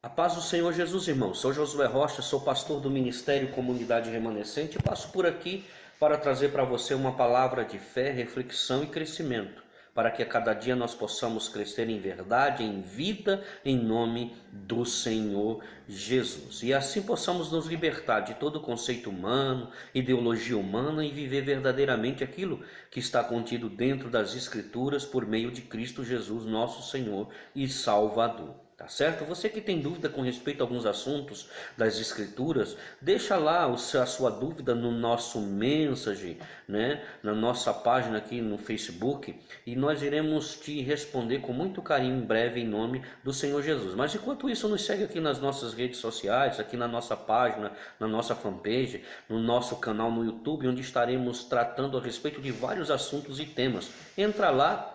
A paz do Senhor Jesus, irmãos. Sou Josué Rocha, sou pastor do Ministério Comunidade Remanescente e passo por aqui para trazer para você uma palavra de fé, reflexão e crescimento, para que a cada dia nós possamos crescer em verdade, em vida, em nome do Senhor Jesus. E assim possamos nos libertar de todo conceito humano, ideologia humana e viver verdadeiramente aquilo que está contido dentro das Escrituras por meio de Cristo Jesus, nosso Senhor e Salvador. Tá certo? Você que tem dúvida com respeito a alguns assuntos das Escrituras, deixa lá a sua dúvida no nosso message, né? Na nossa página aqui no Facebook, e nós iremos te responder com muito carinho em breve em nome do Senhor Jesus. Mas enquanto isso, nos segue aqui nas nossas redes sociais, aqui na nossa página, na nossa fanpage, no nosso canal no YouTube, onde estaremos tratando a respeito de vários assuntos e temas. Entra lá,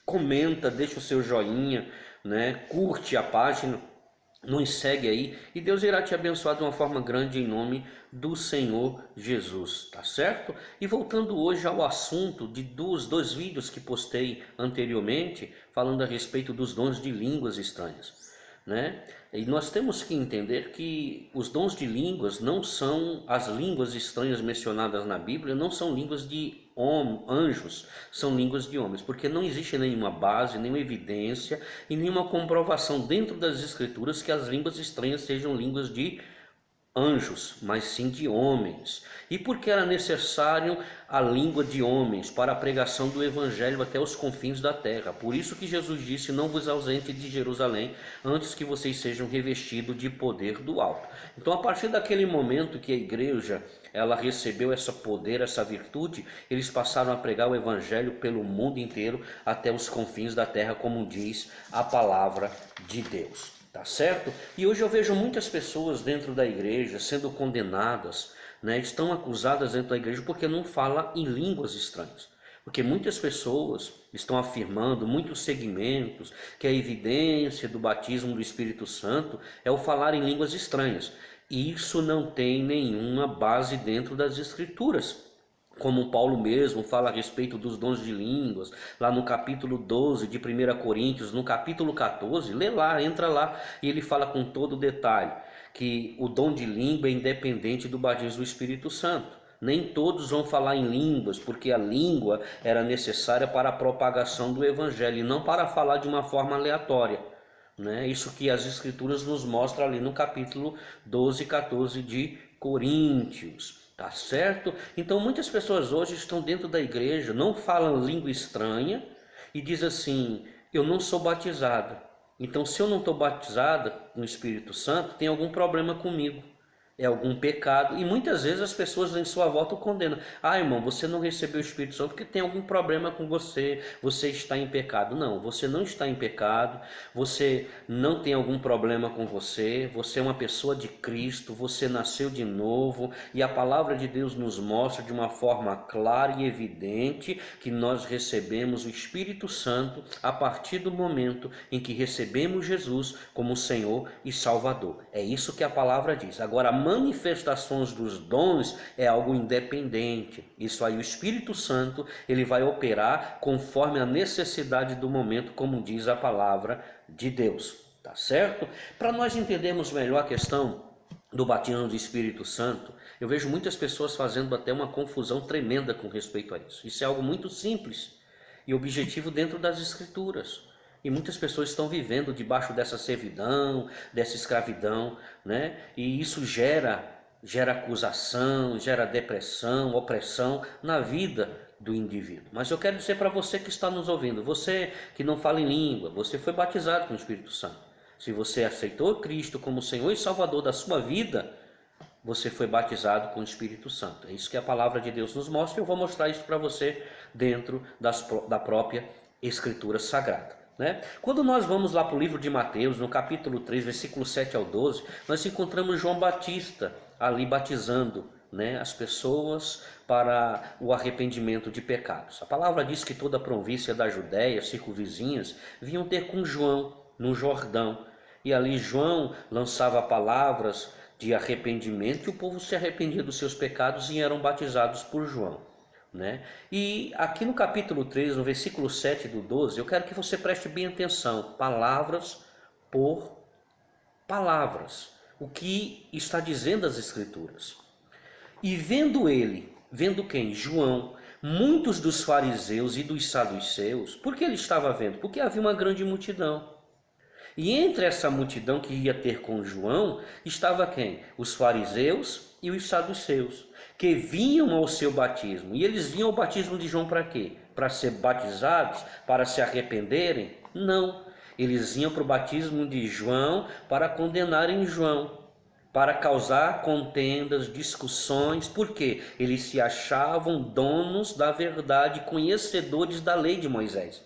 comenta, deixa o seu joinha, né? Curte a página, nos segue aí e Deus irá te abençoar de uma forma grande em nome do Senhor Jesus, tá certo? E voltando hoje ao assunto dos dois vídeos que postei anteriormente, falando a respeito dos dons de línguas estranhas, né? E nós temos que entender que os dons de línguas não são as línguas estranhas mencionadas na Bíblia, não são línguas de anjos, são línguas de homens, porque não existe nenhuma base, nenhuma evidência e nenhuma comprovação dentro das Escrituras que as línguas estranhas sejam línguas de anjos, mas sim de homens. E porque era necessário a língua de homens para a pregação do evangelho até os confins da terra. Por isso que Jesus disse: não vos ausente de Jerusalém, antes que vocês sejam revestidos de poder do alto. Então, a partir daquele momento que a igreja ela recebeu esse poder, essa virtude, eles passaram a pregar o evangelho pelo mundo inteiro até os confins da terra, como diz a palavra de Deus. Tá certo? E hoje eu vejo muitas pessoas dentro da igreja sendo condenadas, né? Estão acusadas dentro da igreja porque não falam em línguas estranhas. Porque muitas pessoas estão afirmando, muitos segmentos, que a evidência do batismo do Espírito Santo é o falar em línguas estranhas. E isso não tem nenhuma base dentro das Escrituras. Como Paulo mesmo fala a respeito dos dons de línguas, lá no capítulo 12 de 1 Coríntios, no capítulo 14, lê lá, entra lá, e ele fala com todo detalhe, que o dom de língua é independente do batismo do Espírito Santo. Nem todos vão falar em línguas, porque a língua era necessária para a propagação do evangelho, e não para falar de uma forma aleatória. Né? Isso que as Escrituras nos mostram ali no capítulo 12 e 14 de Coríntios. Tá certo? Então muitas pessoas hoje estão dentro da igreja, não falam língua estranha e diz assim: eu não sou batizado. Então, se eu não estou batizada no Espírito Santo, tem algum problema comigo. É algum pecado. E muitas vezes as pessoas em sua volta o condenam. Ah, irmão, você não recebeu o Espírito Santo porque tem algum problema com você. Você está em pecado. Não, você não está em pecado. Você não tem algum problema com você. Você é uma pessoa de Cristo. Você nasceu de novo. E a palavra de Deus nos mostra de uma forma clara e evidente que nós recebemos o Espírito Santo a partir do momento em que recebemos Jesus como Senhor e Salvador. É isso que a palavra diz. Agora, manifestações dos dons é algo independente. Isso aí o Espírito Santo ele vai operar conforme a necessidade do momento, como diz a palavra de Deus, tá certo? Para nós entendermos melhor a questão do batismo do Espírito Santo, eu vejo muitas pessoas fazendo até uma confusão tremenda com respeito a isso. Isso é algo muito simples e objetivo dentro das Escrituras. E muitas pessoas estão vivendo debaixo dessa servidão, dessa escravidão, né? E isso gera acusação, gera depressão, opressão na vida do indivíduo. Mas eu quero dizer para você que está nos ouvindo, você que não fala em língua, você foi batizado com o Espírito Santo. Se você aceitou Cristo como Senhor e Salvador da sua vida, você foi batizado com o Espírito Santo. É isso que a palavra de Deus nos mostra, e eu vou mostrar isso para você dentro da própria Escritura Sagrada. Né? Quando nós vamos lá para o livro de Mateus, no capítulo 3, versículo 7 ao 12, nós encontramos João Batista ali batizando, né, as pessoas para o arrependimento de pecados. A palavra diz que toda a província da Judéia, circunvizinhas, vinham ter com João no Jordão. E ali João lançava palavras de arrependimento e o povo se arrependia dos seus pecados e eram batizados por João. Né? E aqui no capítulo 3, no versículo 7 do 12, eu quero que você preste bem atenção. Palavras por palavras, o que está dizendo as Escrituras. E vendo quem? João, muitos dos fariseus e dos saduceus. Por que ele estava vendo? Porque havia uma grande multidão. E entre essa multidão que ia ter com João, estava quem? Os fariseus e os saduceus, que vinham ao seu batismo. E eles vinham ao batismo de João para quê? Para ser batizados? Para se arrependerem? Não. Eles vinham para o batismo de João para condenarem João, para causar contendas, discussões, porque eles se achavam donos da verdade, conhecedores da lei de Moisés.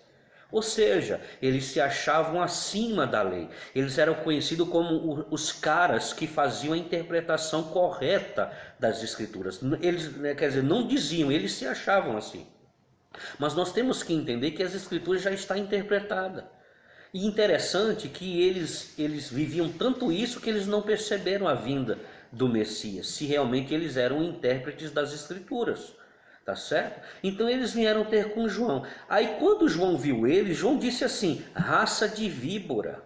Ou seja, eles se achavam acima da lei. Eles eram conhecidos como os caras que faziam a interpretação correta das Escrituras. Eles, quer dizer, não diziam, eles se achavam assim. Mas nós temos que entender que as Escrituras já estão interpretadas. E interessante que eles viviam tanto isso que eles não perceberam a vinda do Messias, se realmente eles eram intérpretes das Escrituras. Tá certo? Então eles vieram ter com João. Aí quando João viu ele, João disse assim: raça de víbora,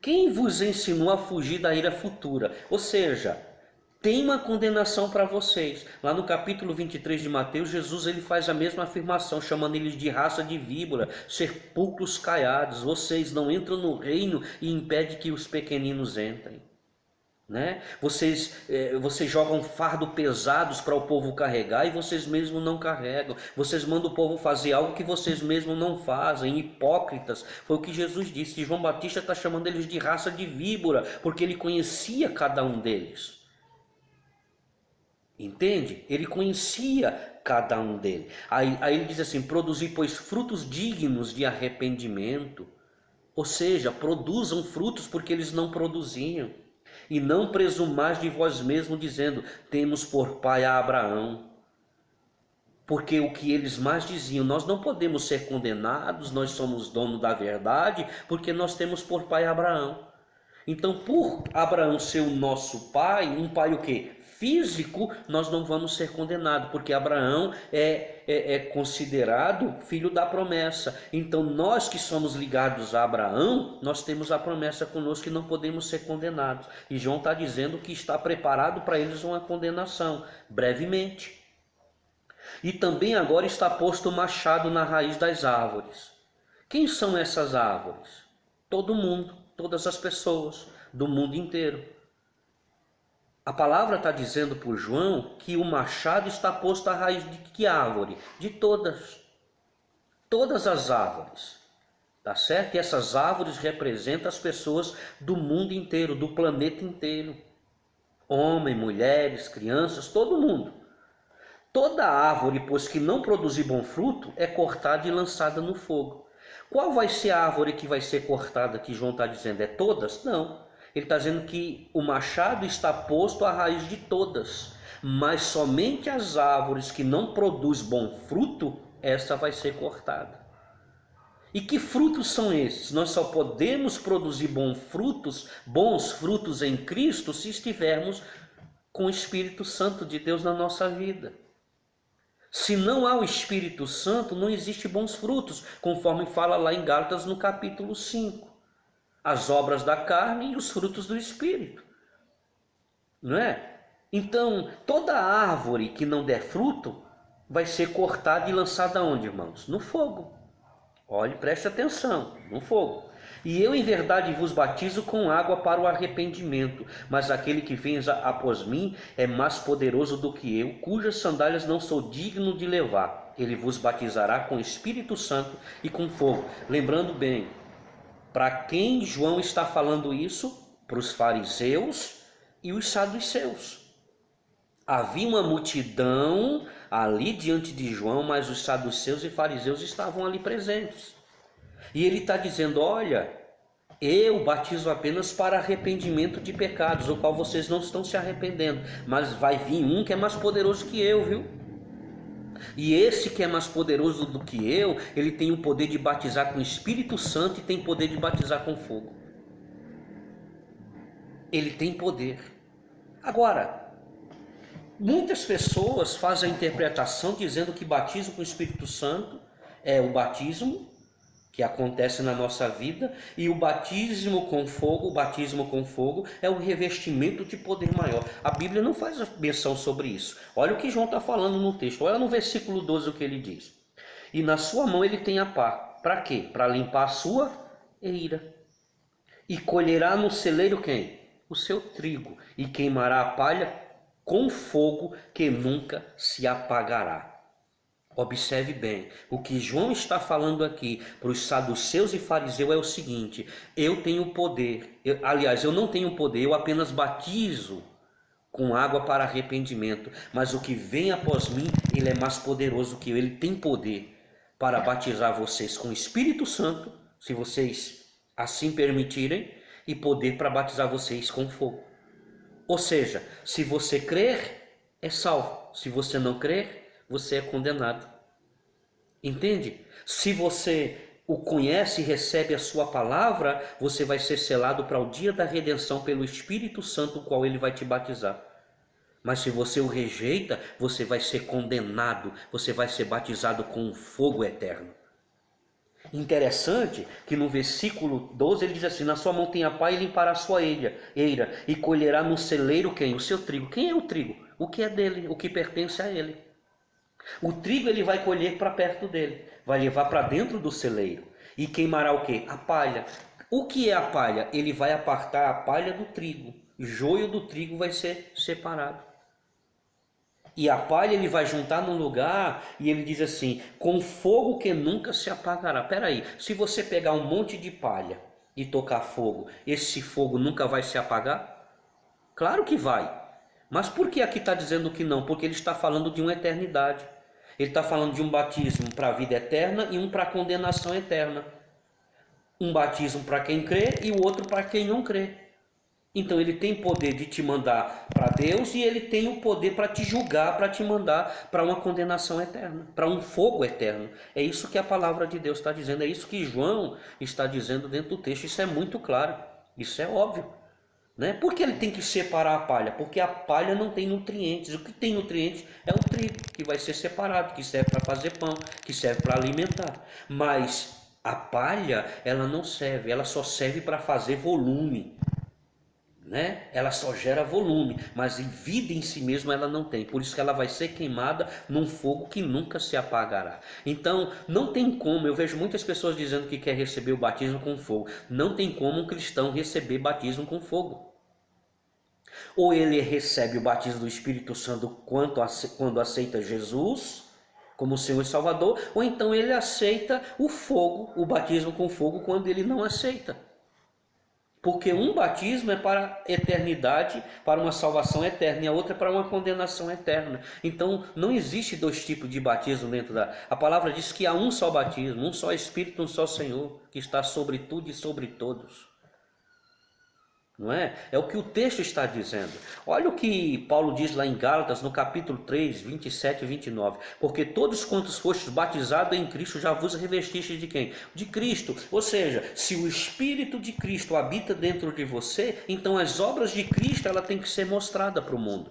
quem vos ensinou a fugir da ira futura? Ou seja, tem uma condenação para vocês. Lá no capítulo 23 de Mateus, Jesus ele faz a mesma afirmação, chamando eles de raça de víbora, sepulcros caiados. Vocês não entram no reino e impedem que os pequeninos entrem. Né? Vocês jogam fardo pesados para o povo carregar e vocês mesmos não carregam. Vocês mandam o povo fazer algo que vocês mesmos não fazem. Hipócritas, foi o que Jesus disse. E João Batista está chamando eles de raça de víbora, porque ele conhecia cada um deles. Entende? Ele conhecia cada um deles. Aí ele diz assim: produzi, pois, frutos dignos de arrependimento. Ou seja, produzam frutos porque eles não produziam. E não presumais de vós mesmos, dizendo: temos por pai a Abraão. Porque o que eles mais diziam: nós não podemos ser condenados, nós somos dono da verdade, porque nós temos por pai Abraão. Então, por Abraão ser o nosso pai, um pai o quê? Físico, nós não vamos ser condenados, porque Abraão é considerado filho da promessa. Então nós que somos ligados a Abraão, nós temos a promessa conosco que não podemos ser condenados. E João está dizendo que está preparado para eles uma condenação, brevemente. E também agora está posto o machado na raiz das árvores. Quem são essas árvores? Todo mundo, todas as pessoas do mundo inteiro. A palavra está dizendo por João que o machado está posto à raiz de que árvore? De todas. Todas as árvores. Tá certo? E essas árvores representam as pessoas do mundo inteiro, do planeta inteiro. Homens, mulheres, crianças, todo mundo. Toda árvore, pois que não produzir bom fruto, é cortada e lançada no fogo. Qual vai ser a árvore que vai ser cortada que João está dizendo? É todas? Não. Ele está dizendo que o machado está posto à raiz de todas, mas somente as árvores que não produzem bom fruto, essa vai ser cortada. E que frutos são esses? Nós só podemos produzir bons frutos em Cristo, se estivermos com o Espírito Santo de Deus na nossa vida. Se não há o Espírito Santo, não existe bons frutos, conforme fala lá em Gálatas no capítulo 5. As obras da carne e os frutos do Espírito. Não é? Então, toda árvore que não der fruto vai ser cortada e lançada onde, irmãos? No fogo. Olhe, preste atenção, no fogo. E eu em verdade vos batizo com água para o arrependimento, mas aquele que vem após mim é mais poderoso do que eu, cujas sandálias não sou digno de levar. Ele vos batizará com Espírito Santo e com fogo. Lembrando bem, para quem João está falando isso? Para os fariseus e os saduceus. Havia uma multidão ali diante de João, mas os saduceus e fariseus estavam ali presentes. E ele está dizendo: olha, eu batizo apenas para arrependimento de pecados, o qual vocês não estão se arrependendo. Mas vai vir um que é mais poderoso que eu, viu? E esse que é mais poderoso do que eu, ele tem o poder de batizar com o Espírito Santo e tem poder de batizar com fogo. Ele tem poder. Agora, muitas pessoas fazem a interpretação dizendo que batismo com o Espírito Santo é o batismo que acontece na nossa vida, e o batismo com fogo é um revestimento de poder maior. A Bíblia não faz menção sobre isso. Olha o que João está falando no texto, olha no versículo 12 o que ele diz. E na sua mão ele tem a pá. Para quê? Para limpar a sua eira. E colherá no celeiro quem? O seu trigo. E queimará a palha com fogo que nunca se apagará. Observe bem, o que João está falando aqui para os saduceus e fariseus é o seguinte: eu tenho poder, eu não tenho poder, eu apenas batizo com água para arrependimento, mas o que vem após mim, ele é mais poderoso que eu, ele tem poder para batizar vocês com o Espírito Santo, se vocês assim permitirem, e poder para batizar vocês com fogo. Ou seja, se você crer, é salvo, se você não crer, você é condenado. Entende? Se você o conhece e recebe a sua palavra, você vai ser selado para o dia da redenção pelo Espírito Santo, o qual ele vai te batizar. Mas se você o rejeita, você vai ser condenado, você vai ser batizado com um fogo eterno. Interessante que no versículo 12 ele diz assim: na sua mão tem a pá e limpará a sua eira, e colherá no celeiro quem? O seu trigo. Quem é o trigo? O que é dele, o que pertence a ele. O trigo ele vai colher para perto dele, vai levar para dentro do celeiro e queimará o quê? A palha. O que é a palha? Ele vai apartar a palha do trigo, o joio do trigo vai ser separado. E a palha ele vai juntar num lugar e ele diz assim: com fogo que nunca se apagará. Peraí, se você pegar um monte de palha e tocar fogo, esse fogo nunca vai se apagar? Claro que vai. Mas por que aqui está dizendo que não? Porque ele está falando de uma eternidade. Ele está falando de um batismo para a vida eterna e um para a condenação eterna. Um batismo para quem crê e o outro para quem não crê. Então ele tem poder de te mandar para Deus e ele tem o poder para te julgar, para te mandar para uma condenação eterna, para um fogo eterno. É isso que a palavra de Deus está dizendo, é isso que João está dizendo dentro do texto. Isso é muito claro, isso é óbvio. Né? Por que ele tem que separar a palha? Porque a palha não tem nutrientes. O que tem nutrientes é o trigo, que vai ser separado, que serve para fazer pão, que serve para alimentar. Mas a palha, ela não serve, ela só serve para fazer volume. Né? Ela só gera volume, mas vida em si mesma ela não tem. Por isso que ela vai ser queimada num fogo que nunca se apagará. Então não tem como, eu vejo muitas pessoas dizendo que quer receber o batismo com fogo. Não tem como um cristão receber batismo com fogo. Ou ele recebe o batismo do Espírito Santo quando aceita Jesus como Senhor e Salvador, ou então ele aceita o fogo, o batismo com fogo, quando ele não aceita. Porque um batismo é para a eternidade, para uma salvação eterna, e a outra é para uma condenação eterna. Então, não existe dois tipos de batismo dentro da... A palavra diz que há um só batismo, um só Espírito, um só Senhor, que está sobre tudo e sobre todos. Não é? É o que o texto está dizendo. Olha o que Paulo diz lá em Gálatas, no capítulo 3, 27 e 29. Porque todos quantos fostes batizados em Cristo, já vos revestistes de quem? De Cristo. Ou seja, se o Espírito de Cristo habita dentro de você, então as obras de Cristo ela tem que ser mostrada para o mundo.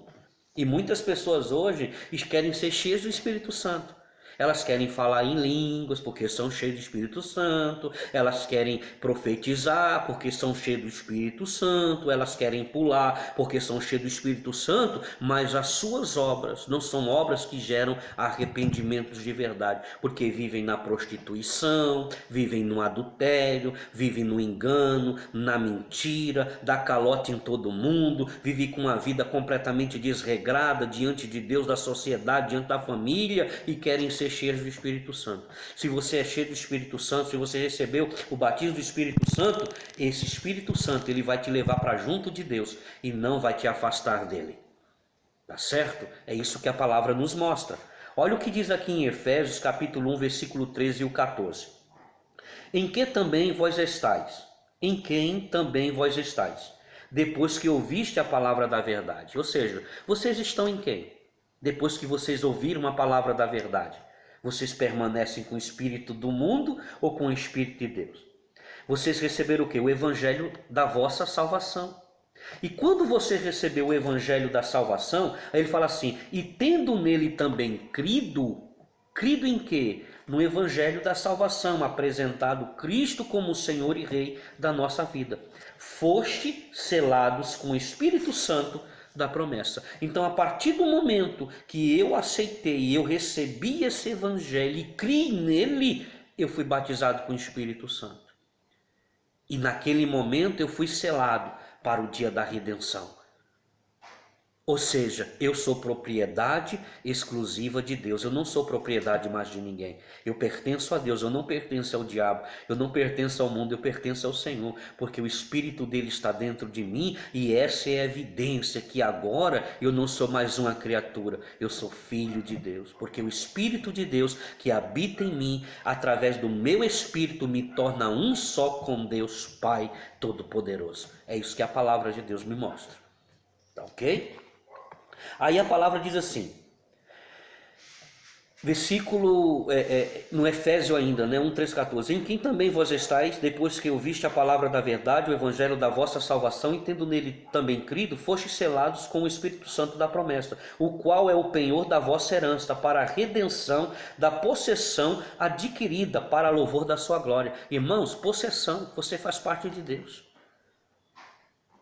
E muitas pessoas hoje querem ser cheias do Espírito Santo. Elas querem falar em línguas porque são cheias do Espírito Santo. Elas querem profetizar porque são cheias do Espírito Santo. Elas querem pular porque são cheias do Espírito Santo. Mas as suas obras não são obras que geram arrependimentos de verdade. Porque vivem na prostituição, vivem no adultério, vivem no engano, na mentira, dá calote em todo mundo, vivem com uma vida completamente desregrada diante de Deus, da sociedade, diante da família e querem ser cheios do Espírito Santo. Se você é cheio do Espírito Santo, se você recebeu o batismo do Espírito Santo, esse Espírito Santo ele vai te levar para junto de Deus e não vai te afastar dele. Tá certo? É isso que a palavra nos mostra. Olha o que diz aqui em Efésios capítulo 1, versículo 13 e o 14. Em que também vós estáis? Em quem também vós estáis? Depois que ouviste a palavra da verdade. Ou seja, vocês estão em quem? Depois que vocês ouviram a palavra da verdade. Vocês permanecem com o espírito do mundo ou com o espírito de Deus? Vocês receberam o quê? O evangelho da vossa salvação. E quando você recebeu o evangelho da salvação, aí ele fala assim: e tendo nele também crido em quê? no evangelho da salvação, apresentado Cristo como Senhor e Rei da nossa vida. Foste selados com o Espírito Santo da promessa. Então, a partir do momento que eu aceitei, eu recebi esse evangelho e criei nele, eu fui batizado com o Espírito Santo. E naquele momento eu fui selado para o dia da redenção. Ou seja, eu sou propriedade exclusiva de Deus. Eu não sou propriedade mais de ninguém. Eu pertenço a Deus, eu não pertenço ao diabo, eu não pertenço ao mundo, eu pertenço ao Senhor, porque o Espírito dele está dentro de mim e essa é a evidência que agora eu não sou mais uma criatura, eu sou filho de Deus, porque o Espírito de Deus que habita em mim, através do meu Espírito, me torna um só com Deus Pai Todo-Poderoso. É isso que a palavra de Deus me mostra. Tá ok? Aí a palavra diz assim, versículo, no Efésio ainda, 1:3-14, em quem também vós estáis, depois que ouviste a palavra da verdade, o evangelho da vossa salvação, e tendo nele também crido, fostes selados com o Espírito Santo da promessa, o qual é o penhor da vossa herança, para a redenção da possessão adquirida, para louvor da sua glória. Irmãos, possessão, você faz parte de Deus.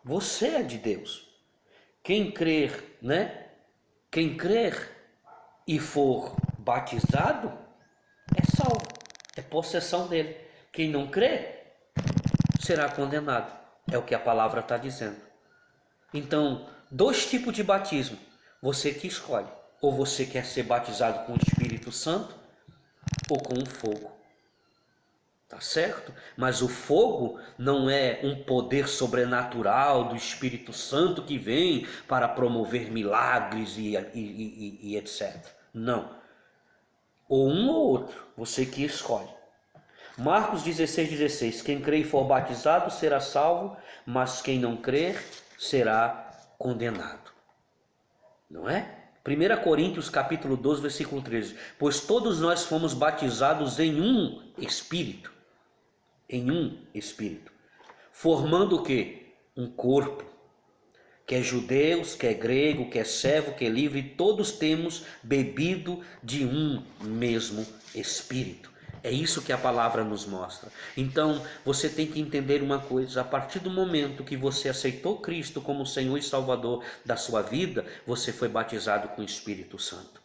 Você é de Deus. Quem crer, Quem crer e for batizado é salvo, é possessão dele. Quem não crer será condenado. É o que a palavra está dizendo. Então, 2 tipos de batismo. Você que escolhe. Ou você quer ser batizado com o Espírito Santo ou com o fogo. Tá certo? Mas o fogo não é um poder sobrenatural do Espírito Santo que vem para promover milagres e etc. Não. Ou um ou outro, você que escolhe. Marcos 16:16, quem crê e for batizado será salvo, mas quem não crer será condenado. Não é? 1 Coríntios capítulo 12, versículo 13, pois todos nós fomos batizados em um Espírito, formando o quê? Um corpo, quer judeus, quer grego, quer servo, quer livre, todos temos bebido de um mesmo Espírito. É isso que a palavra nos mostra. Então, você tem que entender uma coisa, a partir do momento que você aceitou Cristo como Senhor e Salvador da sua vida, você foi batizado com o Espírito Santo.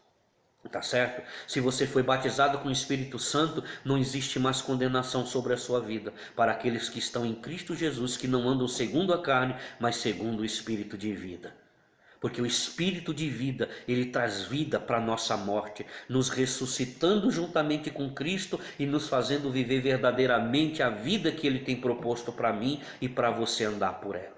Tá certo? Se você foi batizado com o Espírito Santo, não existe mais condenação sobre a sua vida para aqueles que estão em Cristo Jesus, que não andam segundo a carne, mas segundo o Espírito de vida. Porque o Espírito de vida, ele traz vida para a nossa morte, nos ressuscitando juntamente com Cristo e nos fazendo viver verdadeiramente a vida que ele tem proposto para mim e para você andar por ela.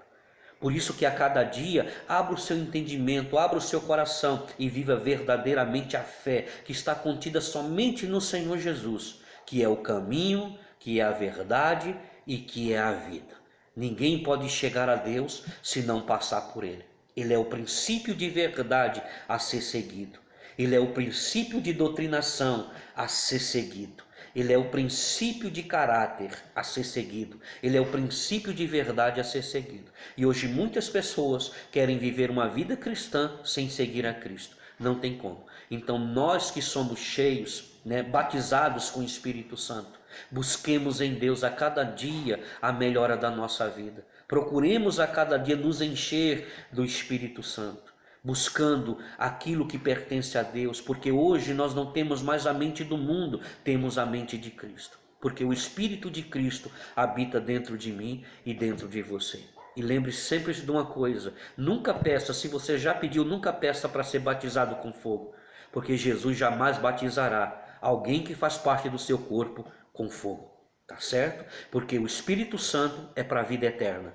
Por isso que a cada dia, abra o seu entendimento, abra o seu coração e viva verdadeiramente a fé que está contida somente no Senhor Jesus, que é o caminho, que é a verdade e que é a vida. Ninguém pode chegar a Deus se não passar por Ele. Ele é o princípio de verdade a ser seguido. Ele é o princípio de doutrinação a ser seguido. Ele é o princípio de caráter a ser seguido. Ele é o princípio de verdade a ser seguido. E hoje muitas pessoas querem viver uma vida cristã sem seguir a Cristo. Não tem como. Então nós que somos cheios, batizados com o Espírito Santo, busquemos em Deus a cada dia a melhora da nossa vida. Procuremos a cada dia nos encher do Espírito Santo, buscando aquilo que pertence a Deus, porque hoje nós não temos mais a mente do mundo, temos a mente de Cristo, porque o Espírito de Cristo habita dentro de mim e dentro de você. E lembre-se sempre de uma coisa, nunca peça, se você já pediu, nunca peça para ser batizado com fogo, porque Jesus jamais batizará alguém que faz parte do seu corpo com fogo. Tá certo? Porque o Espírito Santo é para a vida eterna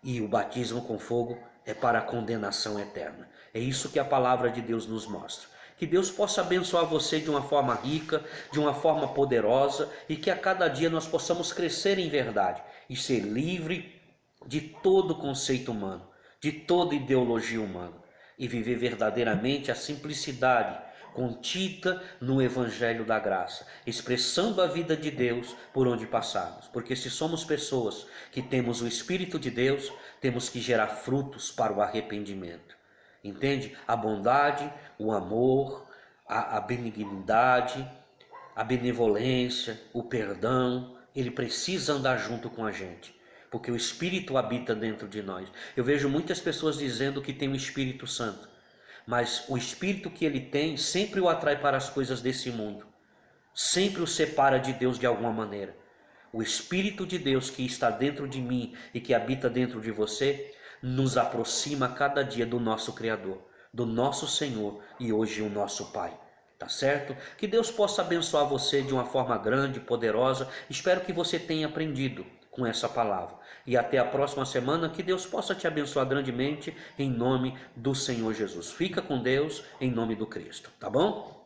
e o batismo com fogo é para a condenação eterna. É isso que a palavra de Deus nos mostra. Que Deus possa abençoar você de uma forma rica, de uma forma poderosa e que a cada dia nós possamos crescer em verdade e ser livre de todo conceito humano, de toda ideologia humana e viver verdadeiramente a simplicidade contida no Evangelho da Graça, expressando a vida de Deus por onde passarmos. Porque se somos pessoas que temos o Espírito de Deus, temos que gerar frutos para o arrependimento. Entende? A bondade, o amor, a benignidade, a benevolência, o perdão, ele precisa andar junto com a gente, porque o Espírito habita dentro de nós. Eu vejo muitas pessoas dizendo que tem o Espírito Santo, mas o Espírito que ele tem sempre o atrai para as coisas desse mundo, sempre o separa de Deus de alguma maneira. O Espírito de Deus que está dentro de mim e que habita dentro de você, nos aproxima cada dia do nosso Criador, do nosso Senhor e hoje o nosso Pai. Tá certo? Que Deus possa abençoar você de uma forma grande, poderosa. Espero que você tenha aprendido com essa palavra. E até a próxima semana, que Deus possa te abençoar grandemente em nome do Senhor Jesus. Fica com Deus em nome do Cristo, tá bom?